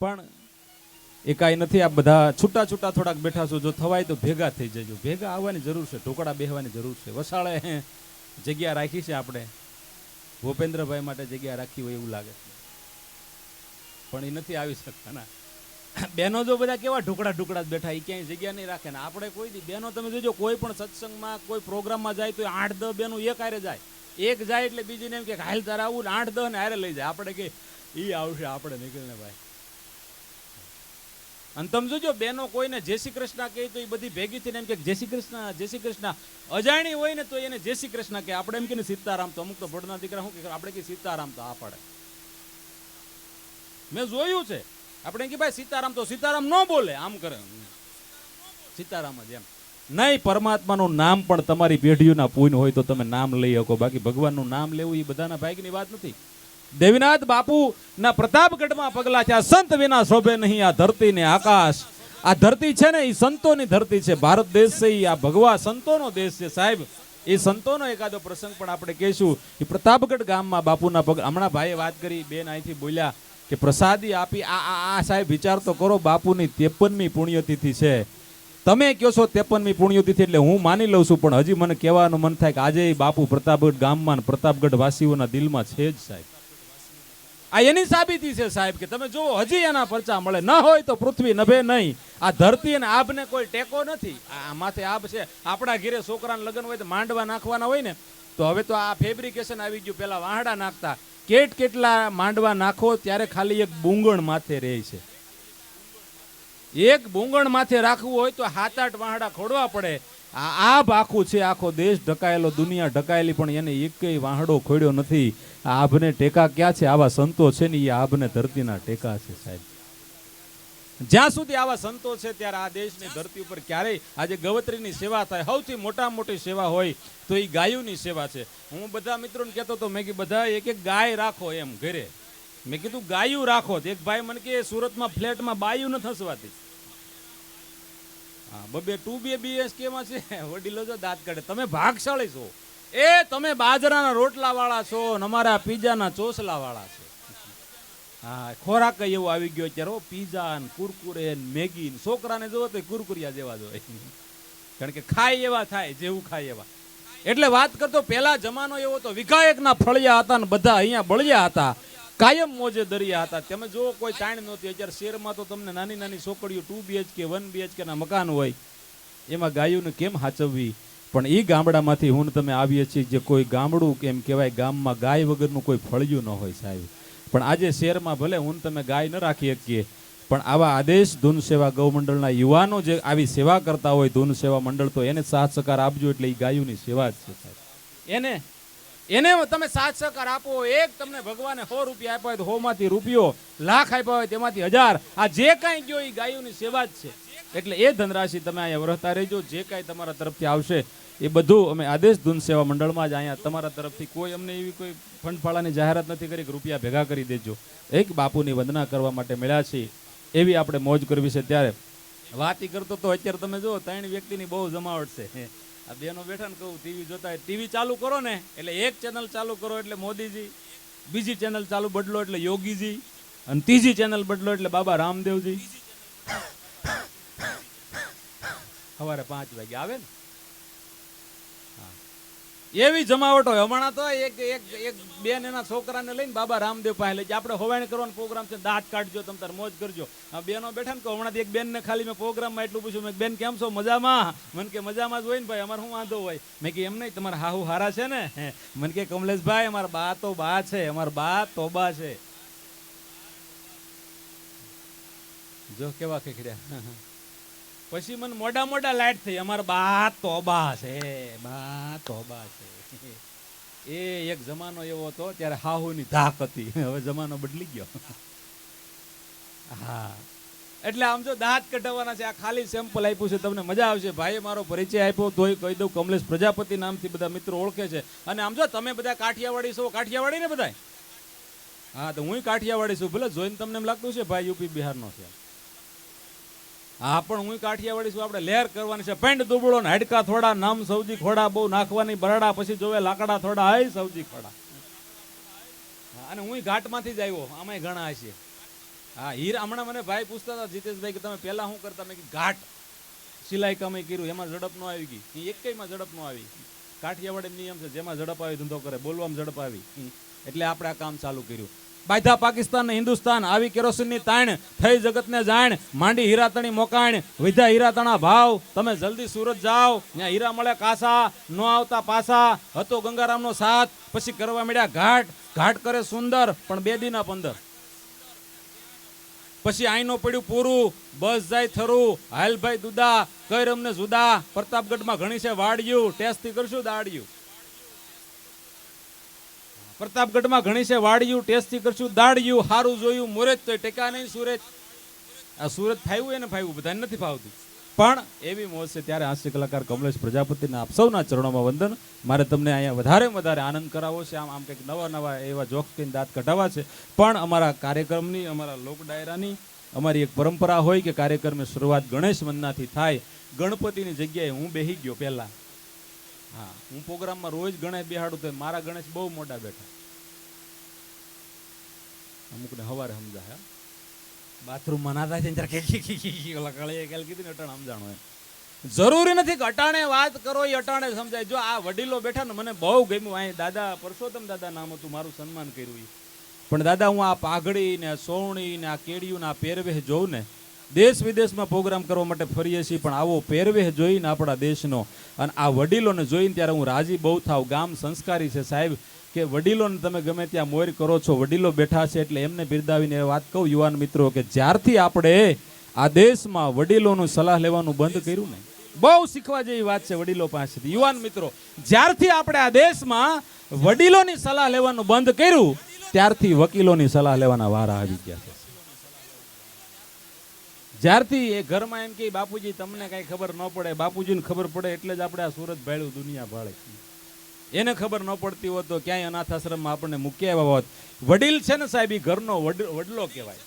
પણ એ કાંઈ નથી. આ બધા છૂટા છૂટા થોડાક બેઠા છો, જો થવાય તો ભેગા થઈ જજો. ભેગા આવવાની જરૂર છે, ઢોકળા બેહવાની જરૂર છે. વસાળે જગ્યા રાખી છે આપણે, ભૂપેન્દ્રભાઈ માટે જગ્યા રાખી હોય એવું લાગે છે, પણ એ નથી આવી શકતા ના. બહેનો જો બધા કેવા ઢોકળા ઢોકળા બેઠા, એ ક્યાંય જગ્યા નહીં રાખે ને. આપણે કોઈ દી બહેનો તમે જોજો, કોઈ પણ સત્સંગમાં કોઈ પ્રોગ્રામમાં જાય તો 8-10 બહેનો એક હારે જાય. એક જાય એટલે બીજીને એમ કે હાલ તારે આવું, 8-10 ને હારે લઈ જાય. આપણે કે એ આવશે, આપણે નીકળને ભાઈ. અને તમે જોજો બેનો કોઈને જય શ્રી કૃષ્ણ કહે તો એ બધી ભેગી થઈને એમ કે જય શ્રી કૃષ્ણ, જય શ્રી કૃષ્ણ. અજાણી હોય ને તો એને જય શ્રી કૃષ્ણ કે. આપણે એમ કે સીતારામ, તો અમુક તો ભડના દીકરા શું કે આપણે કે સીતારામ, તો આ પડે. મેં જોયું છે, આપણે કે ભાઈ સીતારામ, તો સીતારામ ન બોલે, આમ કરે સીતારામ જ એમ નહીં. પરમાત્માનું નામ પણ તમારી પેઢીઓના પૂન હોય તો તમે નામ લઈ શકો, બાકી ભગવાનનું નામ લેવું એ બધાના ભાગની વાત નથી. દેવીનાથ બાપુ ના પ્રતાપગઢમાં પગલા છે. આ સંત વિના શોભે નહીં આ ધરતી ને આકાશ. આ ધરતી છે ને એ સંતોની ધરતી છે. ભારત દેશ છે એ આ ભગવા સંતોનો દેશ છે સાહેબ. એ સંતોનો એકાદો પ્રસંગ પણ આપણે કહીશું. એ પ્રતાપગઢ ગામમાં બાપુના પગ, હમણાં ભાઈએ વાત કરી, બેન અહીંથી બોલ્યા કે પ્રસાદી આપી. આ સાહેબ વિચાર તો કરો, બાપુની 53મી પુણ્યતિથિ છે. તમે કહો છો 53મી પુણ્યતિથિ એટલે હું માની લઉં છું, પણ હજી મને કહેવાનું મન થાય કે આજે બાપુ પ્રતાપગઢ ગામમાં, પ્રતાપગઢ વાસીઓના દિલમાં છે જ સાહેબ. આ એની સાબિતી છે સાહેબ કે તમે જુઓ હજી એના પરચા મળે. ન હોય તો પૃથ્વી નભે નહીં. આ ધરતી અને આબને કોઈ ટેકો નથી. આ માથે આબ છે. આપણા ઘરે છોકરાને લગ્ન હોય તો માંડવા નાખવાના હોય ને, તો હવે તો આ ફેબ્રિકેશન આવી ગયું. પેલા વાહડા નાખતા, કેટલા માંડવા નાખો ત્યારે ખાલી એક બુંગણ માથે રહે છે. એક બુંગણ માથે રાખવું હોય તો 7-8 વાહડા ખોડવા પડે. આ આભ આખું છે, આખો દેશ ઢકાયેલો, દુનિયા ઢકાયેલી, પણ એને એકેય વાહડો ખોડ્યો નથી. આ આભને ટેકા ક્યાં છે? આવા સંતો છે ને એ આભને ધરતીના ટેકા છે સાહેબ. જ્યાં સુધી આવા સંતો છે ત્યારે આ દેશની ધરતી ઉપર ક્યારેય આજે ગવત્રીની સેવા થાય. સૌથી મોટી સેવા હોય તો એ ગાયોની સેવા છે. હું બધા મિત્રોને કહેતો હતો, મેં કીધું બધા એક ગાય રાખો એમ ઘરે. મેં કીધું ગાયું રાખો. એક ભાઈ મને કે સુરતમાં ફ્લેટમાં બાયું નથી હસવાતી. હા, 2 BHK માં છે. વડીલો જો દાંત કાઢે. તમે ભાગશાળી છો, તમે બાજરાના રોટલા વાળા છો, અમારા પીઝાના ચોસલા વાળા છો. હા, ખોરાક એવો આવી ગયો અત્યારે, પીઝા ને કુરકુરે ને મેગી. છોકરાને જોવો તો કુરકુરિયા જેવા જ હોય, કારણ કે ખાય એવા થાય, જેવું ખાય એવા. એટલે વાત કરતો, પેલા જમાનો એવો તો વિઘાયકના ફળિયા હતા ને બધા અહીંયા બળિયા હતા, કાયમ મોજે દરિયા હતા. તમે જો કોઈ તાણ નહોતી. અત્યારે શહેરમાં તો તમને નાની છોકરીઓ 2 BHK 1 BHK ના મકાન હોય, એમાં ગાયોને કેમ હાચવવી. પણ એ ગામડામાંથી હું તમે આવીએ છીએ, જે કોઈ ગામડું કેમ કહેવાય, ગામમાં ગાય વગરનું કોઈ ફળિયું ન હોય સાહેબ. પણ આજે શહેરમાં ભલે હું તમે ગાય ન રાખી શકીએ, પણ આવા આદેશ ધૂન સેવા ગૌમંડળના યુવાનો જે આવી સેવા કરતા હોય, ધૂન સેવા મંડળ, તો એને સાથ સહકાર આપજો. એટલે એ ગાયોની સેવા જ છે સાહેબ. એને તમે સાથ સહકાર આપો. એક તમને ભગવાને 100 રૂપિયા આપ્યા હોય તો 100 માંથી રૂપિયો, લાખ આપ્યા હોય તેમાંથી 1000, આ જે કાંઈ ગયો એ ગાયોની સેવા જ છે. એટલે એ ધનરાશિ તમે અહીંયા વરસતા રહેજો. જે કાંઈ તમારા તરફથી આવશે એ બધું અમે આદેશ ધૂન સેવા મંડળમાં જ અહીંયા તમારા તરફથી કોઈ અમને એવી કોઈ ફંડ ફાળાની જાહેરાત નથી કરી કે રૂપિયા ભેગા કરી દેજો. એક બાપુની વંદના કરવા માટે મળ્યા છે, એવી આપણે મોજ કરવી છે. ત્યારે વાત કરતો તો અત્યારે તમે જો 3 વ્યક્તિની બહુ જમાવટ છે. આ બેનો બેઠા ને કહું ટીવી જોતા, ટીવી ચાલુ કરો ને એટલે એક ચેનલ ચાલુ કરો એટલે મોદીજી, બીજી ચેનલ ચાલુ બદલો એટલે યોગીજી, અને ત્રીજી ચેનલ બદલો એટલે બાબા રામદેવજી. સવારે 5 વાગે આવે ને, એવી જમાવટ હોય. હમણાં તો એક બેન એના છોકરાને લઈને બાબા રામદેવ પાસે લઈ જાય. આપણે હોવાણી કરવાનો પ્રોગ્રામ છે, દાંત કાઢજો, તમે તાર મોજ કરજો. આ બેનો બેઠા ને કહો, હમણાં એક બેનને ખાલી મેં પ્રોગ્રામમાં એટલું પૂછ્યું, મેં બેન કેમ છો, મજામાં? મને કે મજામાં જ હોય ને ભાઈ, અમારે શું વાંધો હોય? મેં કે એમ નહીં, તમારા હાહુ હારા છે ને? મને કે કમલેશભાઈ અમારા બા તો બા છે, અમારા બા તોબા છે. જો કેવા ખેખડ્યા. પછી મને મોડા લાઈટ થઈ, અમારા બા તોબા છે, બા તોબા છે. એ એક જમાનો એવો હતો ત્યારે હાહુની ધાક હતી. હવે જમાનો બદલી ગયો. હા, એટલે આમ જો દાંત કઢાવવાના છે. આ ખાલી સેમ્પલ આપ્યું છે, તમને મજા આવશે. ભાઈએ મારો પરિચય આપ્યો તોય કહી દઉં, કમલેશ પ્રજાપતિ નામથી બધા મિત્રો ઓળખે છે. અને આમ જો તમે બધા કાઠિયાવાડી છો, કાઠિયાવાડી ને બધા? હા, તો હું કાઠિયાવાડી છું. ભલે જોઈને તમને એમ લાગતું છે ભાઈ યુપી બિહારનો છે. હા, પણ હું કાઠિયાવાડી છું. આપણે લહેર કરવાની છે. પેન્ટ દુબળો ને હાડકા થોડા, નામ સૌજી ખોડા, બહુ નાખવાની બરાડા, પછી જોવે લાકડા થોડા, હાય સૌજી ખોડા. અને હું ઘાટમાંથી જ આવ્યો, આમાંય ઘણા છે. હા હીરા હમણાં મને ભાઈ પૂછતા હતા જીતેશભાઈ કે તમે પહેલા શું કરતા, મેં કીધું ઘાટ સિલાઈ કામે કર્યું, એમાં ઝડપ ન આવી ગઈ, એ એકમાં ઝડપ ન આવી. કાઠિયાવાડી નિયમ છે, જેમાં ઝડપ આવી ધંધો કરે, બોલવામાં ઝડપ આવી, એટલે આપણે આ કામ ચાલુ કર્યું. બાંધા પાકિસ્તાન ને હિન્દુસ્તાન, આવી કેરોસીનની તાણ, થઈ જગતને જાણ, માંડી હીરાતણી મોકાણ, વિધા હીરાતણા ભાવ, તમે જલ્દી સુરત જાઓ, ત્યાં હીરા મળે કાસા, નો આવતા પાસા, હતો ગંગારામનો સાથ, પછી કરવા મળ્યા ઘાટ, ઘાટ કરે સુંદર પણ 2 દીના 15. પછી આઈનો પડ્યું પૂરું, બસ જાય થરું, હાલભાઈ દુદા, કઈ રમને જુદા, પ્રતાપગઢમાં ઘણી છે વાડિયું, ટેસ્ટથી કરશું દાડિયું. પ્રતાપગઢમાં ઘણી છે વાડિયું, ટેસ્ટથી કરશું દાડિયું, હારું જોયું મુરત તો ટેકા નહીં સુરત. આ સુરત ફાવ્યું એને ફાવ્યું, બધાને નથી ફાવતું, પણ એવી મોજ છે. ત્યારે હાસ્ય કલાકાર કમલેશ પ્રજાપતિના આપ સૌના ચરણોમાં વંદન. મારે તમને અહીંયા વધારે આનંદ કરાવવો છે, આમ કંઈક નવા એવા જોક્સ કહીને દાંત કઢાવવા છે. પણ અમારા કાર્યક્રમની, અમારા લોક ડાયરાની અમારી એક પરંપરા હોય કે કાર્યક્રમની શરૂઆત ગણેશ વંદનાથી થાય. ગણપતિની જગ્યાએ હું બેહી ગયો પહેલા. હા, હું પ્રોગ્રામમાં રોજ ગણેશ બેહાડું, તો મારા ગણેશ બહુ મોટા બેઠા, અમુકને હવારે સમજાય, બાથરૂમમાં ના થાય કીધું ને અટાણે સમજાણો એમ. જરૂરી નથી કે અટાણે વાત કરો એ અટાણે સમજાય. જો આ વડીલો બેઠા ને મને બહુ ગમ્યું. અહીં દાદા પરસોત્તમ દાદા નામ હતું, મારું સન્માન કર્યું. પણ દાદા હું આ પાઘડી ને સોવણી ને આ કેડિયું ને આ પહેરવેશ જોઉં ને, દેશ વિદેશમાં પ્રોગ્રામ કરવા માટે ફરીએ છીએ, પણ આવો પહેરવેશ જોઈને આપણા દેશનો અને આ વડીલોને જોઈને ત્યારે હું રાજી બહુ થાવ. ગામ સંસ્કારી છે સાહેબ, કે વડીલોને તમે ગમે ત્યાં મોર કરો છો, વડીલો બેઠા છે એટલે એમને બિરદાવીને વાત કહું યુવાન મિત્રો, કે જ્યારથી આપણે આ દેશમાં વડીલોનું સલાહ લેવાનું બંધ કર્યું ને, બહુ શીખવા જેવી વાત છે વડીલો પાસેથી. યુવાન મિત્રો, જ્યારથી આપણે આ દેશમાં વડીલોની સલાહ લેવાનું બંધ કર્યું, ત્યારથી વકીલોની સલાહ લેવાના વારા આવી ગયા છે. જ્યારથી એ ઘરમાં એમ કે બાપુજી તમને કઈ ખબર ન પડે, બાપુજીને ખબર પડે એટલે જ આપણે આ સુરત ભાળ્યું દુનિયા ભાળે. એને ખબર ન પડતી હોત તો ક્યાંય અનાથ આશ્રમમાં આપણને મૂકી આવ્યા હોત. વડીલ છે ને સાહેબ, એ ઘરનો વડલો કહેવાય.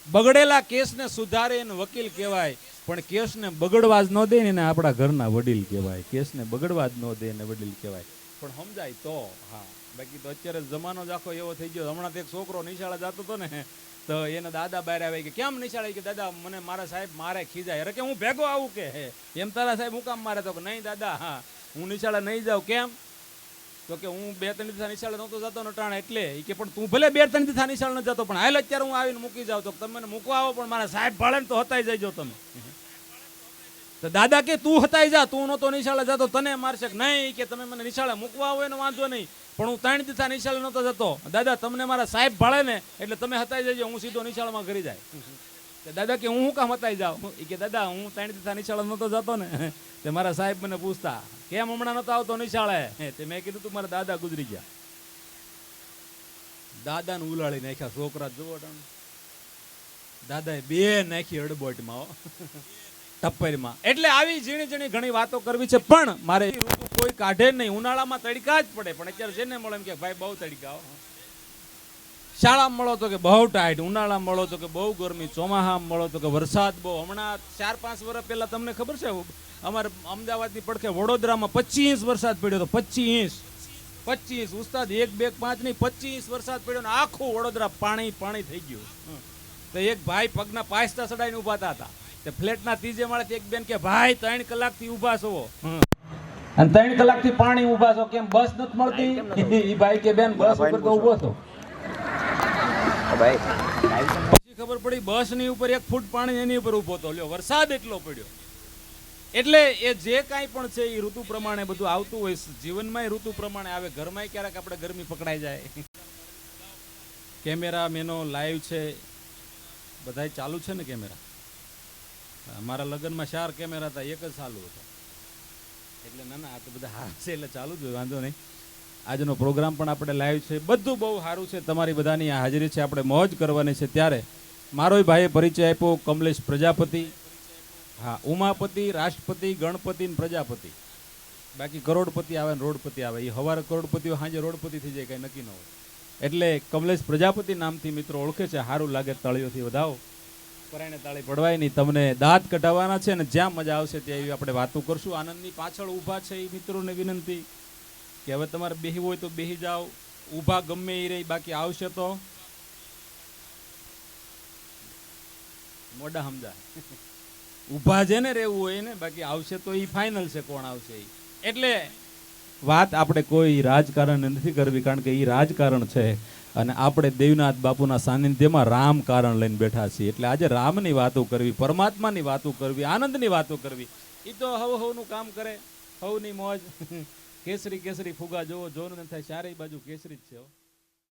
બગડેલા કેસને સુધારે એને વકીલ કહેવાય, પણ કેસને બગડવા જ ન દે ને આપણા ઘરના વડીલ કહેવાય. કેસને બગડવા જ ન દે ને વડીલ કહેવાય. પણ સમજાય તો હા, બાકી તો અત્યારે જમાનો જ આખો એવો થઈ ગયો. હમણાં તો એક છોકરો નિશાળે જતો હતો ને, તો એના દાદા બહાર આવે કે કેમ નિશાળે, કે દાદા મને મારા સાહેબ મારે ખીજાય. અરે કે હું ભેગો આવું કે એમ તારા સાહેબ હું કામ મારે? તો કે નહીં દાદા, હા હું નિશાળે નહીં જાઉં. કેમ? તો કે હું 2-3 દિવસ નિશાળે નહોતો જતો નટાણે એટલે. કે પણ તું ભલે 2-3 દિવસ નિશાળે ન જતો, પણ હાલ અત્યારે હું આવીને મૂકી જાઉં. તો તમે મને મૂકવા આવો, પણ મારા સાહેબ ભાળે ને તો હતાઈ જજો તમે. તો દાદા કે તું હતાઈ જા, તું નહોતો નિશાળે જતો, તને મારશે. નહીં, કે તમે મને નિશાળે મૂકવા આવો એનો વાંધો નહીં, પણ હું 3 દિવસ નિશાળે નહોતો જતો. દાદા તમને મારા સાહેબ ભાળે ને એટલે તમે હતાઈ જજો, હું સીધો નિશાળમાં ઘરી જાય. દાદા કે હું કામ હતાઈ જાઉં? કે દાદા હું 3 દિવસ નિશાળે નહોતો જતો ને, તે મારા સાહેબ મને પૂછતા કેમ હમણાં નતો આવતો નિશાળે? તે મેં કીધું તું મારા દાદા ગુજરી ગયા. દાદાને ઉલાળી નાખ્યા છોકરા. જુઓ દાદાએ 2 નાખી અડબોટમાં, ટપ્પરમાં. એટલે આવી ઝીણી ઝીણી ઘણી વાતો કરવી છે. પણ મારે ઋતુ કોઈ કાઢે નહીં. ઉનાળામાં તડકા જ પડે, પણ અત્યારે જેને મળે એમ કે ભાઈ બહુ તડકા. શાળામાં મળો તો કે બહુ ટાઈટ, ઉનાળામાં મળો તો કે બહુ ગરમી, ચોમાસામાં મળો તો કે વરસાદ બહુ. હમણાં 4-5 વર્ષ પહેલા તમને ખબર છે, અમારે અમદાવાદની પડખે વડોદરામાં 25 ઇંચ વરસાદ પડ્યો હતો. 25 ઇંચ ઉસ્તાદ, 1, 2, 5 નહીં, 25 ઇંચ વરસાદ પડ્યો ને આખું વડોદરા પાણી થઈ ગયું. તો એક ભાઈ પગના પાયસ્તા ચડાઈને ઉભા હતા. તે ફ્લેટના 3 માળેથી એક બેન કે ભાઈ 3 કલાકથી ઉભા છો, અને 3 કલાકથી પાણી ઉભા છો, કેમ બસ નથી મળતી? એ ભાઈ કે બેન બસ ઉપર તો ઉભો છો. પછી ખબર પડી બસ ની ઉપર 1 ફૂટ પાણી એની ઉપર ઉભો હતો. લ્યો, વરસાદ એટલો પડ્યો. એટલે એ જે કાંઈ પણ છે એ ઋતુ પ્રમાણે બધું આવતું હોય. જીવનમાં ઋતુ પ્રમાણે આવે. ઘરમાં ક્યારેક આપણે ગરમી પકડાઈ જાય. કેમેરા મેનો લાઈવ છે, બધા ચાલુ છે ને કેમેરા? અમારા લગ્નમાં 4 કેમેરા હતા, 1 જ ચાલુ હતો. એટલે ના આ તો બધા હાર છે એટલે ચાલુ જ હોય, વાંધો નહીં. આજનો પ્રોગ્રામ પણ આપણે લાઈવ છે, બધું બહુ સારું છે. તમારી બધાની હાજરી છે, આપણે મોજ કરવાની છે. ત્યારે મારો ભાઈએ પરિચય આપ્યો, કમલેશ પ્રજાપતિ. હા, ઉમાપતિ, રાષ્ટ્રપતિ, ગણપતિ ને પ્રજાપતિ. બાકી કરોડપતિ આવે ને રોડપતિ આવે. એ સવારે કરોડપતિ હોય, સાંજે રોડપતિ થઈ જાય, કઈ નક્કી ન હોય. એટલે કમલેશ પ્રજાપતિ નામથી મિત્રો ઓળખે છે. સારું લાગે તાળીઓથી વધાવો. પરાયણે તાળી પડવાય નહીં. તમને દાંત કઢાવવાના છે, અને જ્યાં મજા આવશે ત્યાં એવી આપણે વાતો કરશું. આનંદની પાછળ ઊભા છે એ મિત્રોને વિનંતી કે હવે તમારે બેહી હોય તો બેહી જાઓ, ઊભા ગમે એ રહી, બાકી આવશે તો મોઢા સમજા ઊભા જેને રહેવું હોય ને, બાકી આવશે તો એ ફાઇનલ છે કોણ આવશે ઈ. એટલે વાત આપણે કોઈ રાજકારણ નથી કરવી, કારણ કે એ રાજકારણ છે અને આપણે દેવનાથ બાપુના સાનિધ્યમાં રામ કારણ લઈને બેઠા છીએ. એટલે આજે રામની વાતો કરવી, પરમાત્માની વાતો કરવી, આનંદની વાતો કરવી, એ તો હવનું કામ કરે, હવની મોજ. કેસરી કેસરી ફુગા જોવો, જોવાનું થાય ચારેય બાજુ કેસરી જ છે હો.